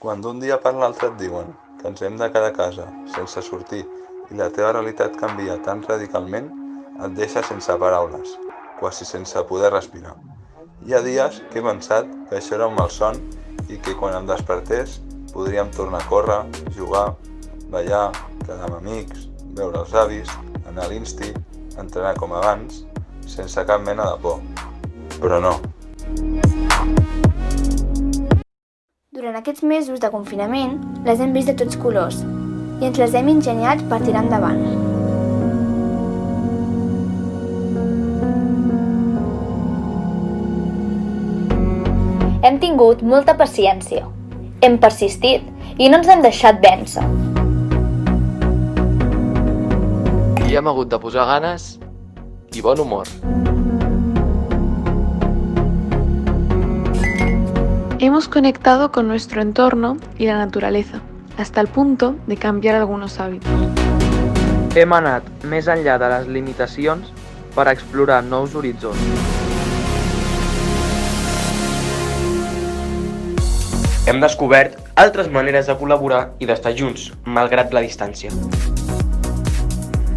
Quan d'un dia per l'altre et diuen que ens hem de quedar a casa sense sortir i la teva realitat canvia tan radicalment, et deixa sense paraules, quasi sense poder respirar. Hi ha dies que he pensat que això era un malson i que quan em despertés podríem tornar a córrer, jugar, ballar, quedar amb amics, veure els avis, anar a l'insti, entrenar com abans, sense cap mena de por. Però no. Durant aquests mesos de confinament les hem vist de tots colors i ens les hem ingeniat per tirar endavant. Hem tingut molta paciència, hem persistit i no ens hem deixat vèncer. I hem hagut de posar ganes i bon humor. Hemos conectado con nuestro entorno y la naturaleza, hasta el punto de cambiar algunos hábitos. Hem anat més enllà de les limitacions per explorar nous horitzons. Hem descobert altres maneres de col·laborar i d'estar junts, malgrat la distància.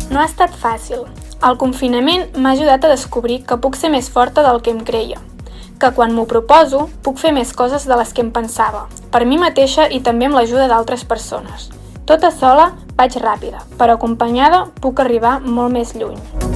No ha estat fàcil. El confinament m'ha ajudat a descobrir que puc ser més forta del que em creia, que quan m'ho proposo puc fer més coses de les que em pensava, per mi mateixa i també amb l'ajuda d'altres persones. Tota sola vaig ràpida, però acompanyada puc arribar molt més lluny.